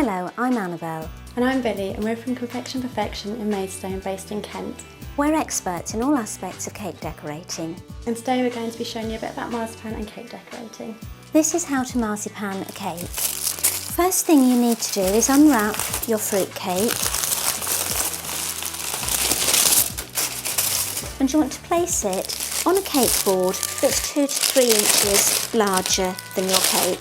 Hello, I'm Annabelle. And I'm Billy, and we're from Confection Perfection in Maidstone, based in Kent. We're experts in all aspects of cake decorating. And today we're going to be showing you a bit about marzipan and cake decorating. This is how to marzipan a cake. First thing you need to do is unwrap your fruit cake. And you want to place it on a cake board that's 2 to 3 inches larger than your cake.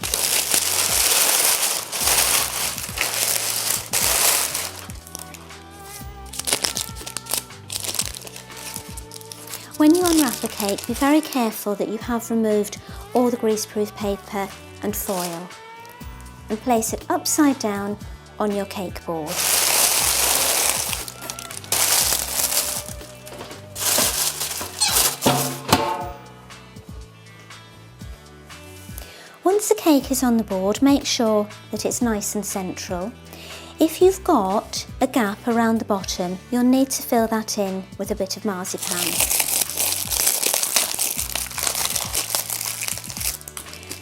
When you unwrap a cake, be very careful that you have removed all the greaseproof paper and foil, and place it upside down on your cake board. Once the cake is on the board, make sure that it's nice and central. If you've got a gap around the bottom, you'll need to fill that in with a bit of marzipan.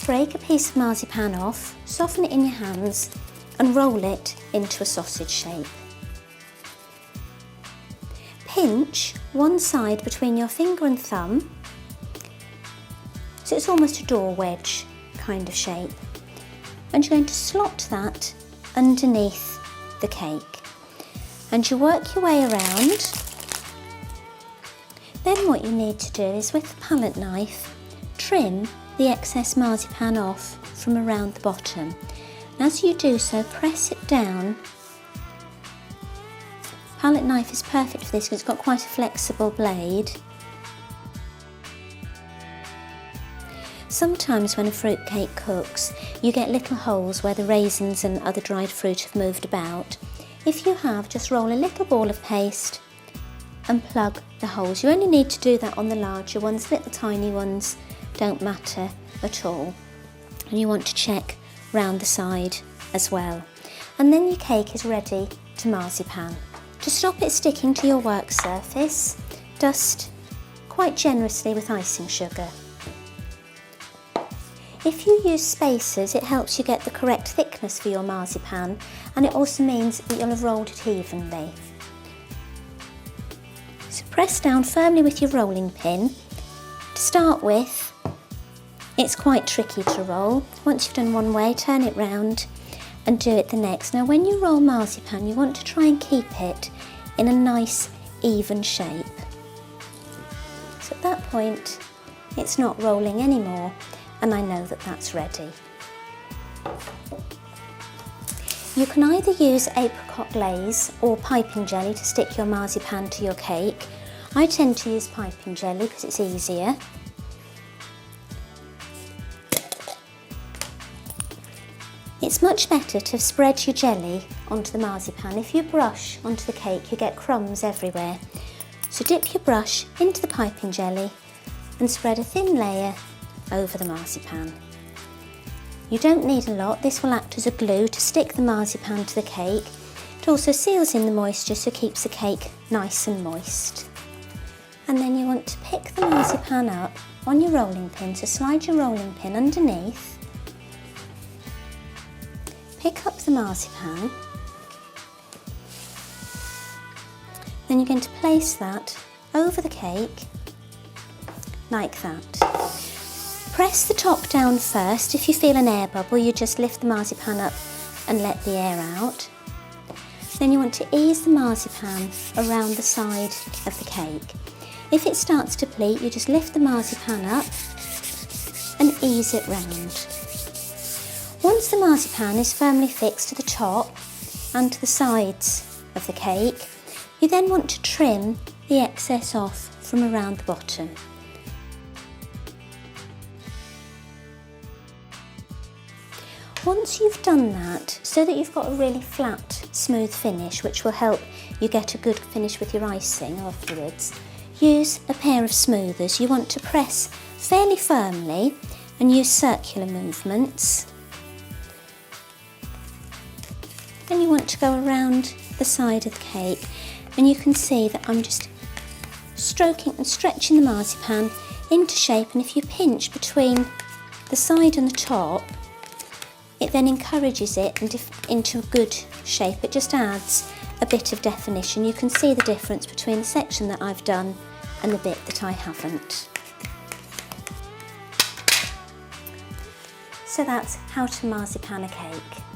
Break a piece of marzipan off, soften it in your hands and roll it into a sausage shape. Pinch one side between your finger and thumb, so it's almost a door wedge kind of shape, and you're going to slot that underneath the cake, and you work your way around. Then what you need to do is, with the palette knife, trim the excess marzipan off from around the bottom. And as you do so, press it down. Palette knife is perfect for this because it's got quite a flexible blade. Sometimes when a fruit cake cooks, you get little holes where the raisins and other dried fruit have moved about. If you have, just roll a little ball of paste and plug the holes. You only need to do that on the larger ones, little tiny ones don't matter at all. And you want to check round the side as well. And then your cake is ready to marzipan. To stop it sticking to your work surface, dust quite generously with icing sugar. If you use spacers, it helps you get the correct thickness for your marzipan, and it also means that you'll have rolled it evenly. So press down firmly with your rolling pin. To start with, it's quite tricky to roll. Once you've done one way, turn it round and do it the next. Now when you roll marzipan, you want to try and keep it in a nice even shape. So at that point, it's not rolling anymore, and I know that that's ready. You can either use apricot glaze or piping jelly to stick your marzipan to your cake. I tend to use piping jelly because it's easier. It's much better to spread your jelly onto the marzipan. If you brush onto the cake, you get crumbs everywhere. So dip your brush into the piping jelly and spread a thin layer over the marzipan. You don't need a lot. This will act as a glue to stick the marzipan to the cake. It also seals in the moisture, so keeps the cake nice and moist. And then you want to pick the marzipan up on your rolling pin. So slide your rolling pin underneath. Pick up the marzipan, then you're going to place that over the cake like that. Press the top down first. If you feel an air bubble, you just lift the marzipan up and let the air out. Then you want to ease the marzipan around the side of the cake. If it starts to pleat, you just lift the marzipan up and ease it round. Once the marzipan is firmly fixed to the top and to the sides of the cake, you then want to trim the excess off from around the bottom. Once you've done that, so that you've got a really flat, smooth finish, which will help you get a good finish with your icing afterwards, use a pair of smoothers. You want to press fairly firmly and use circular movements. Then you want to go around the side of the cake, and you can see that I'm just stroking and stretching the marzipan into shape, and if you pinch between the side and the top, it then encourages it into good shape. It just adds a bit of definition. You can see the difference between the section that I've done and the bit that I haven't. So that's how to marzipan a cake.